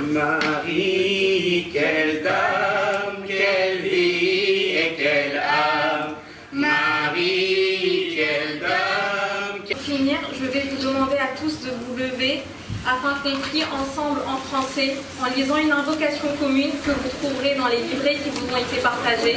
Marie, quelle dame, quelle vie et quelle âme. Marie, quelle dame. Pour finir, je vais vous demander à tous de vous lever afin qu'on prie ensemble en français en lisant une invocation commune que vous trouverez dans les livrets qui vous ont été partagés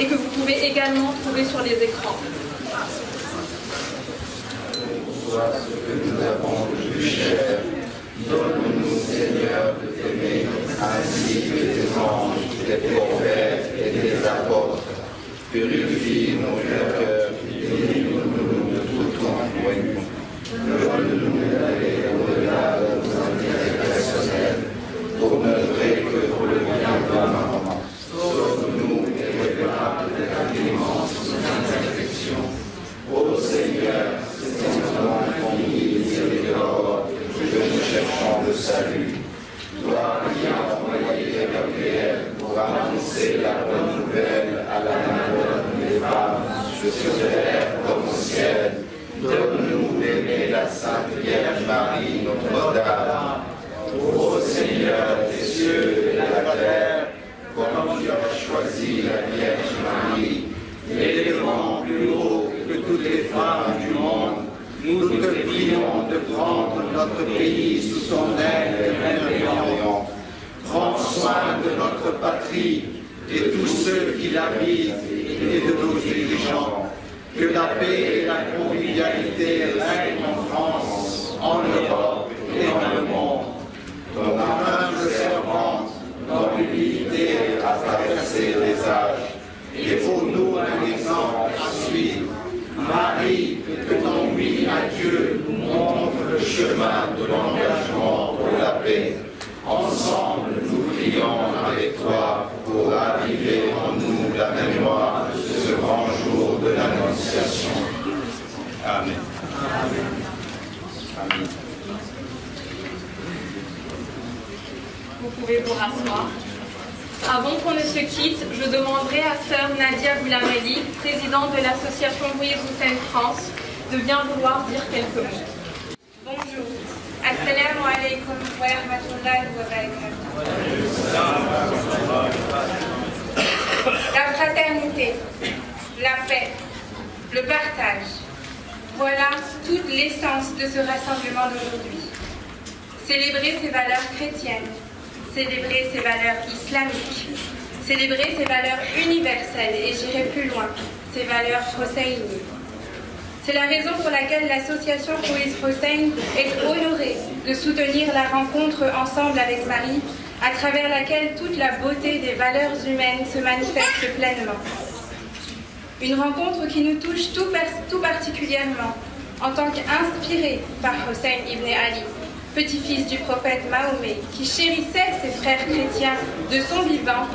et que vous pouvez également trouver sur les écrans. Soit ce que nous avons de plus cher, donne-nous, Seigneur, de t'aimer, ainsi que tes anges, tes prophètes et tes apôtres. Purifie nos cœurs, délivre-nous de tout empoignement. Donne-nous d'aller au-delà de nos intérêts personnels, pour n'œuvrer que pour le bien commun. Sauve-nous et révèle de ta clémence nos imperfections. Ô Seigneur, c'est en toi famille miséricorde que nous cherchons le salut. Toi qui as envoyé Gabriel pour annoncer la bonne nouvelle à la malheur des femmes, sur terre comme au ciel, donne-nous d'aimer la Sainte Vierge Marie, notre Dame. Ô Seigneur des cieux et de la terre, comme tu as choisi la Vierge Marie, l'élément plus haut que toutes les femmes du monde, nous te prions de prendre notre pays sous son aile bienveillante. Prends soin de notre patrie et tous ceux qui l'habitent et de nos dirigeants. Que la paix et la convivialité règnent en France, en Europe et dans le monde. Ton humble servante, dans l'humilité, a traversé les âges. Et pour nous un exemple à suivre. Marie, que ton oui à Dieu nous montre le chemin de l'engagement pour la paix. Ensemble, nous prions avec toi pour raviver en nous la mémoire de ce grand jour de l'Annonciation. Amen. Amen. Vous pouvez vous rasseoir. Avant qu'on ne se quitte, je demanderai à sœur Nadia Boulameli, présidente de l'association Louise Hussein France, de bien vouloir dire quelques mots. Bonjour. Assalamu alaikum wa rahmatullahi wa barakatuh. La fraternité, la paix, le partage. Voilà toute l'essence de ce rassemblement d'aujourd'hui. Célébrer ces valeurs chrétiennes, célébrer ces valeurs islamiques, célébrer ces valeurs universelles et j'irai plus loin, ces valeurs hosseinies. C'est la raison pour laquelle l'association Ruiz Hussein est honorée de soutenir la rencontre ensemble avec Marie, à travers laquelle toute la beauté des valeurs humaines se manifeste pleinement. Une rencontre qui nous touche tout particulièrement en tant qu'inspirée par Hossein ibn Ali, petit-fils du prophète Mahomet, qui chérissait ses frères chrétiens de son vivant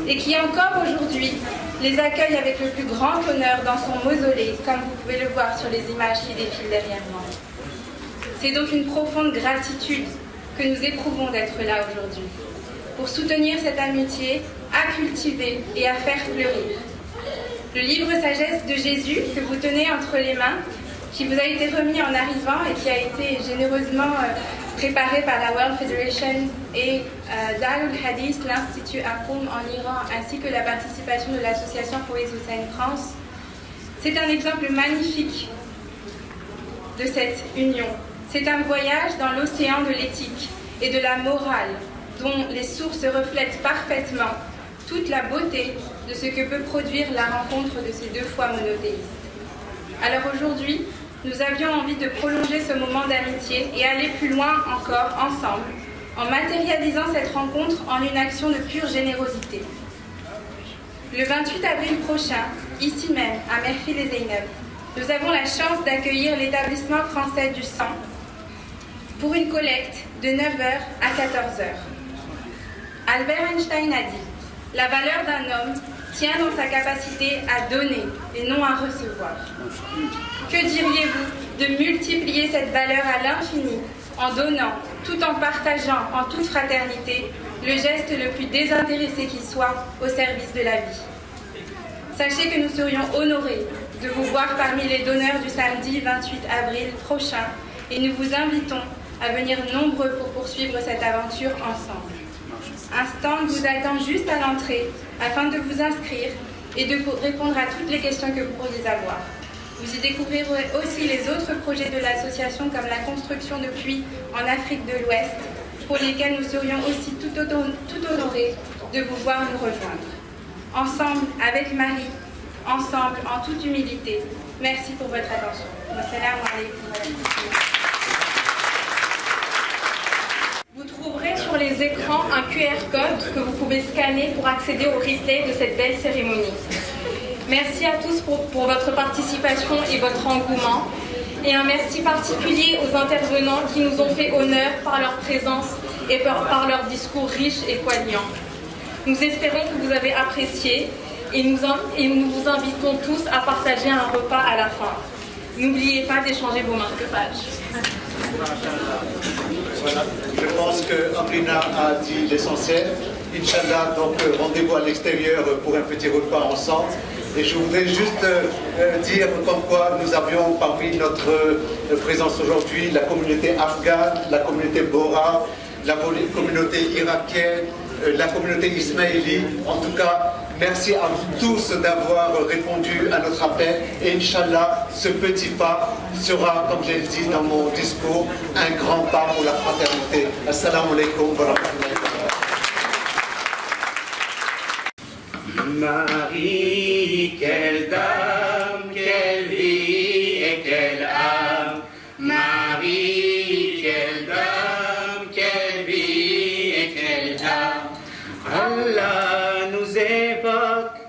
et qui encore aujourd'hui les accueille avec le plus grand honneur dans son mausolée, comme vous pouvez le voir sur les images qui défilent derrière moi. C'est donc une profonde gratitude que nous éprouvons d'être là aujourd'hui, pour soutenir cette amitié, à cultiver et à faire fleurir. Le livre Sagesse de Jésus, que vous tenez entre les mains, qui vous a été remis en arrivant et qui a été généreusement préparé par la World Federation et Darul Hadith, l'Institut Akoum en Iran, ainsi que la participation de l'association Ruiz Hussein France. C'est un exemple magnifique de cette union. C'est un voyage dans l'océan de l'éthique et de la morale, dont les sources reflètent parfaitement toute la beauté de ce que peut produire la rencontre de ces deux foi monothéistes. Alors aujourd'hui, nous avions envie de prolonger ce moment d'amitié et aller plus loin encore ensemble, en matérialisant cette rencontre en une action de pure générosité. Le 28 avril prochain, ici même, à Merfil-et-Zeynep, nous avons la chance d'accueillir l'établissement français du sang pour une collecte de 9h à 14h. Albert Einstein a dit « La valeur d'un homme tient dans sa capacité à donner et non à recevoir. » Que diriez-vous de multiplier cette valeur à l'infini en donnant, tout en partageant en toute fraternité, le geste le plus désintéressé qui soit au service de la vie? Sachez que nous serions honorés de vous voir parmi les donneurs du samedi 28 avril prochain et nous vous invitons à venir nombreux pour poursuivre cette aventure ensemble. Un stand vous attend juste à l'entrée afin de vous inscrire et de répondre à toutes les questions que vous pourriez avoir. Vous y découvrirez aussi les autres projets de l'association comme la construction de puits en Afrique de l'Ouest, pour lesquels nous serions aussi tout honorés de vous voir nous rejoindre. Ensemble, avec Marie, ensemble, en toute humilité. Merci pour votre attention. Wassalamu alaikum wa rahmatullah. Vous trouverez sur les écrans un QR code que vous pouvez scanner pour accéder au replay de cette belle cérémonie. Merci à tous pour votre participation et votre engouement. Et un merci particulier aux intervenants qui nous ont fait honneur par leur présence et par leur discours riche et poignant. Nous espérons que vous avez apprécié et nous vous invitons tous à partager un repas à la fin. N'oubliez pas d'échanger vos marque-pages. Voilà, je pense que Amrina a dit l'essentiel. Inch'Allah, donc rendez-vous à l'extérieur pour un petit repas ensemble. Et je voudrais juste dire comme quoi nous avions parmi notre présence aujourd'hui la communauté afghane, la communauté Bora, la communauté irakienne, la communauté ismaélie. En tout cas, merci à vous tous d'avoir répondu à notre appel. Et Inch'Allah, ce petit pas sera, comme j'ai dit dans mon discours, un grand pas pour la fraternité. Assalamu alaikum wa rahmatullahi wa barakatuh. Marie, quelle dame, quelle vie et quelle âme. Marie, quelle dame, quelle vie et quelle âme. Allah nous évoque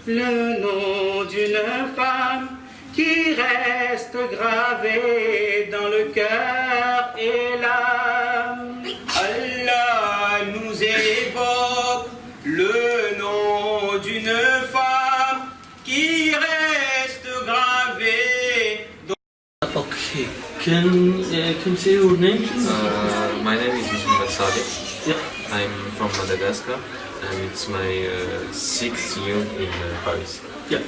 le nom d'une femme qui reste gravée dans le cœur et l'âme. Allah nous évoque le nom d'une femme qui reste gravée dans... Okay, can you say your name, please? My name is Mohamed Saleh. Yeah. I'm from Madagascar and it's my 6th year in Paris. Yeah.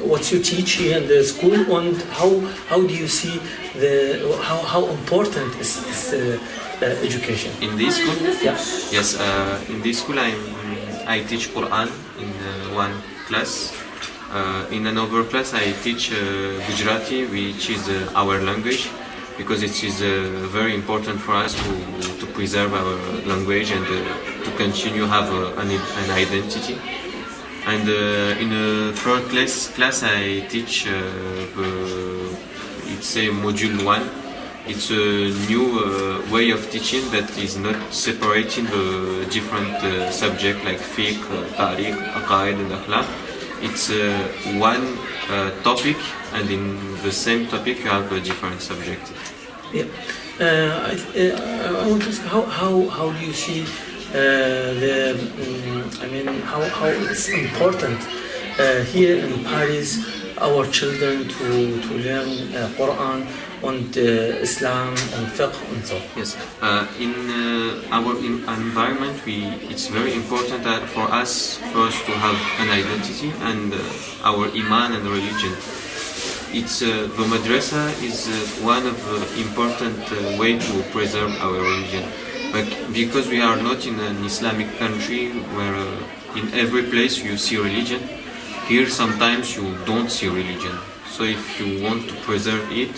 What's you teach here in the school, and how do you see how important is this education? In this school? Yeah. Yes, in this school I teach Quran in one class. In another class I teach Gujarati, which is our language, because it is very important for us to preserve our language and to continue have an identity. And in a third class I teach it's a module 1. It's a new way of teaching that is not separating the different subjects like fiqh, tariq, aqaid and akhlaq. It's one topic, and in the same topic you have a different subject. Yeah. I want to ask how do you see how it's important here in Paris our children to learn Quran and Islam and fiqh and so. Yes, in our environment, it's very important for us first to have an identity and our iman and religion. It's the madrasa is one of the important way to preserve our religion. But because we are not in an Islamic country where in every place you see religion, here sometimes you don't see religion. So if you want to preserve it,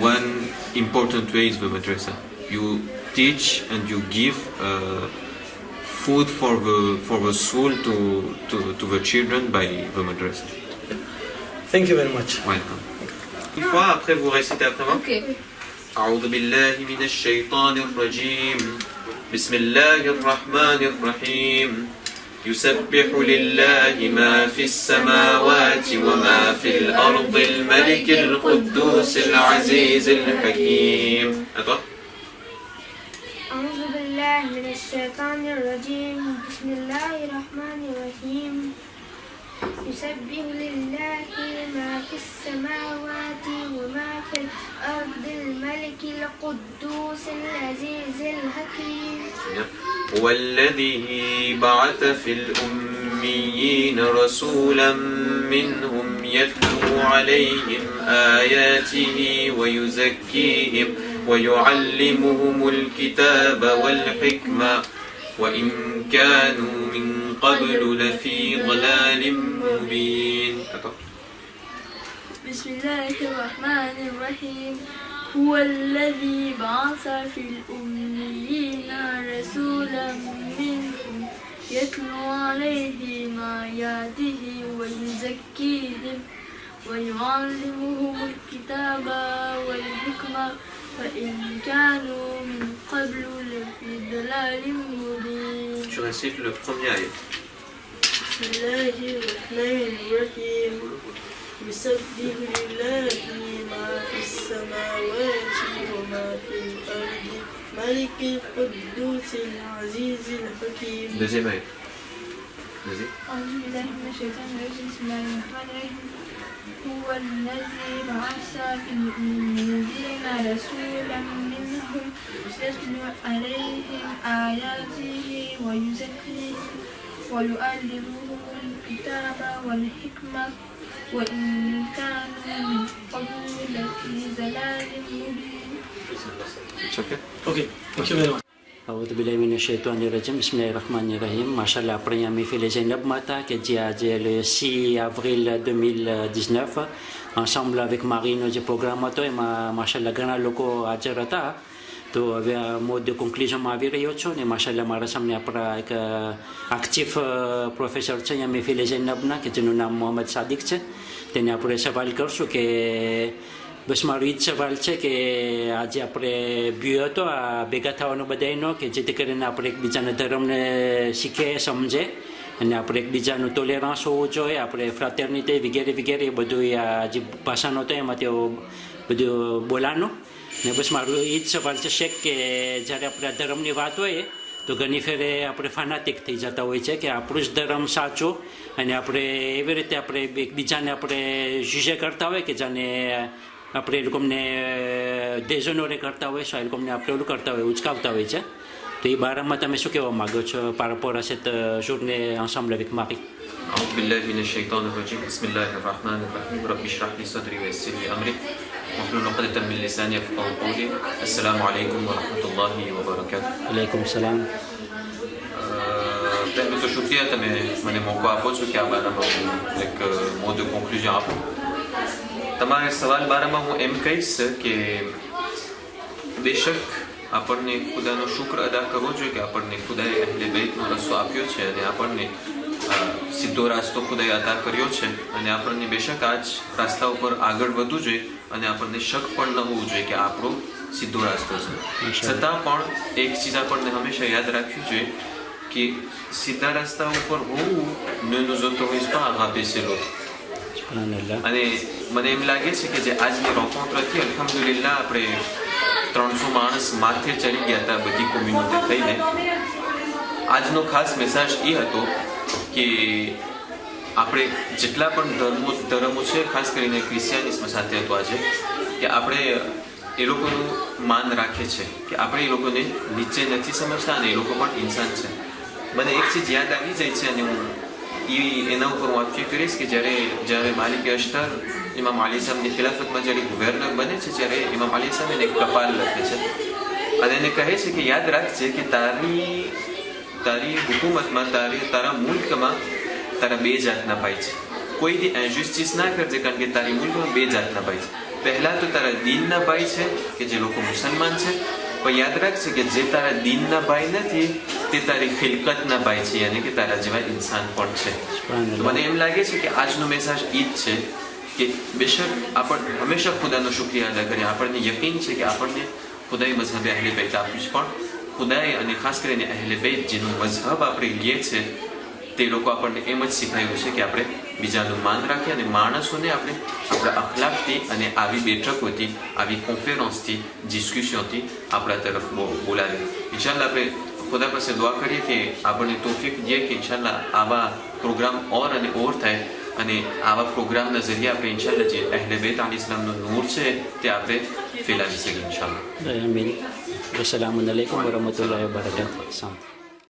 one important way is the madrasa. You teach and you give food for the soul to the children by the madrasa. Thank you very much. Welcome. Une fois, après vous récitez après moi. Ok. أعوذ بالله من الشيطان الرجيم. بسم الله الرحمن الرحيم. يسبح لله ما في السماوات وما في الأرض الملك القدوس العزيز الحكيم. أعوذ بالله من الشيطان الرجيم. بسم الله الرحمن الرحيم. يسبح لله ما في السماوات وما في الأرض الملك القدوس العزيز الحكيم. هو الذي بعث في الأمة الأميين رسولا منهم يتلو عليهم آياته ويزكيهم ويعلمهم الكتاب والحكمة وإن كانوا من قبل لفي ضلال مبين. بسم الله الرحمن الرحيم. هو الذي بعث في الأميين رسولا منهم يتلو عليهم آياته ويزكيهم ويعلمهم الكتاب والحكمة وإن كانوا من قبل لفي ضلال مبين. Je récite le premier ayat. بسم الله الرحمن الرحيم. يسبح لله ما في السماوات وما في الأرض ملك القدوس العزيز الحكيم. Deuxième ayat. Vas-y. أعوذ بالله من الشيطان الرجيم. بسم الله الرحمن الرحيم. هو الذي بعث في الأميين رسولا منهم يتلو عليهم آياته ويزكيهم ويعلمهم الكتاب والحكمة وإن كانوا من قبل لفي ضلال مبين. Okay, thank you very much. أعوذ بالله من الشيطان الرجيم. بسم الله الرحمن الرحيم. Machallah, après mes filles Zainab Mata qui est le 6 avril 2019 ensemble avec Marie nos programmateurs et machallah grand loco ajarata to avea mode de conclusion ma viriotso ne machallah mara samne apra ek actif professeur tsanya mes filles Zainab na qui est le nom Mohamed Sadiq tse tene apre saval करसो के बस मारो इच्छा वाल છે કે આજે આપણે ભ્યો હતો આ ભેગા થવાનો બધાયનો કે જેથી કરીને આપણે એકબીજાના ધર્મને શીખે સમજે અને આપણે એકબીજાનું ટોલેરન્સ હોવું જોઈએ આપણે ફ્રાટર્નિટી વગેરે વગેરે એ બધું આ જે ભાષાનો હતો એમાં તેઓ બધું બોલાનું ને બસ મારું એ જ સવાલ છે શેખ કે જ્યારે આપણે આ ધર્મની વાત હોય તો ઘણી ફેરે આપણે ફાનાટિક થઈ જતા હોય છે કે આપણું જ ધર્મ સાચો અને આપણે એવી રીતે આપણે એકબીજાને આપણે જુજે કરતા હોય કે જાણે આપણે એ લોકોને ડેઝોનોરે કરતા હોય છે એ લોકોને આપણે ઓલું કરતા હોય ઉચકાવતા હોય છે તો એ બારામાં તમે શું કહેવા માગો છો par rapport à cette journée ensemble avec Marie. أعوذ بالله من الشيطان الرجيم. بسم الله الرحمن الرحيم. رب اشرح لي صدري ويسر لي أمري واحلل عقدة من لساني يفقهوا قولي. السلام عليكم ورحمة الله وبركاته. عليكم السلام. પહેલું તો શુક્રિયા તમે મને મોકો આપો છો કે આ બારામાં હું એક મોટ de conclusion આપું. તમારા સવાલ બારામાં હું એમ કહીશ કે બેશક આપણને ખુદાનો શુક્ર અદા કરવો જોઈએ કે આપણને ખુદાએ અહલે બેતનો રસ્તો આપ્યો છે અને આપણને સીધો રાસ્તો ખુદાએ અદા કર્યો છે અને આપણને બેશક આ જ રાસ્તા ઉપર આગળ વધવું જોઈએ અને આપણને શક પણ ન હોવું જોઈએ કે આપણો સીધો રાસ્તો છે છતાં પણ એક ચીજ આપણને હંમેશા યાદ રાખવી જોઈએ કે સીધા રસ્તા ઉપર હોવું ne nous autorise pas à rabaisser l'autre. અને મને એમ લાગે છે કે જે આજની રોકોન્ટ્રથી અલ્હમ્દુલિલ્લાહ આપણે 300 માણસ માથે ચડી ગયા હતા બધી કોમ્યુનિટી થઈને. આજનો ખાસ મેસેજ એ હતો કે આપણે જેટલા પણ ધર્મો છે ખાસ કરીને ક્રિશ્ચિયાનિઝમ સાથે હતો આજે કે આપણે એ લોકોનું માન રાખે છે કે આપણે એ લોકોને નીચે નથી સમજતા અને એ લોકો પણ ઇન્સાન છે. મને એક ચીજ યાદ આવી જાય છે અને હું એના ઉપર હું વાતચીત કરીશ કે જ્યારે માલિક અશ્તર ઇમામ અલી સાહેબની ખિલાફતમાં જ્યારે ગવર્નર બને છે ત્યારે ઇમામ અલી સાહેબ એને એક ટપાલ લખે છે અને એને કહે છે કે યાદ રાખજે કે તારી હુકુમતમાં તારા મુલ્કમાં તારા બે જાતના ભાઈ છે. કોઈ દી ઇનજસ્ટિસ ના કરજે કારણ કે તારી મુલ્કમાં બે જાતના ભાઈ છે. પહેલા તો તારા દીનના ભાઈ છે કે જે લોકો મુસલમાન છે પણ યાદ રાખજે કે જે તારા દીનના ભાઈ નથી તે તારી ખિલકતના ભાઈ છે યાની કે તારા જેવા ઇન્સાન પણ છે. મને એમ લાગે છે કે આજનો મેસેજ એ જ છે કે બેશક આપણે હંમેશા ખુદાનો શુક્રિયા અદા કરીએ. આપણને યકીન છે કે આપણને ખુદાએ મઝહબે અહલે બેત આપ્યું છે પણ ખુદાએ અને ખાસ કરીને અહલે બેત જેનું મઝહબ આપણે લઈએ છે તે લોકો આપણને એમ જ શીખાયું છે કે આપણે બીજાનું માન રાખીએ અને માણસોને આપણે આપણા અખલાકથી અને આવી બેઠકોથી આવી કોન્ફરન્સથી ડિસ્કશનથી આપણા તરફ બોલાવીએ. ઇન્શાલ્લાહ આપણે ખુદા પાસે દુઆ કરીએ કે આપણને તૌફીક દે કે ઇન્શાલ્લાહ આવા પ્રોગ્રામ ઓર અને ઓર થાય અને આવા પ્રોગ્રામના જરીએ આપણે ઇન્શાલ્લાહ જે અહલે બેત અલૈહિસ્સલામનો નૂર છે તે આપણે ફેલાવી શકીએ ઇન્શાલ્લાહ. આમીન. અસ્સલામુ અલૈકુમ વરહમતુલ્લાહિ વબરકાતુહુ.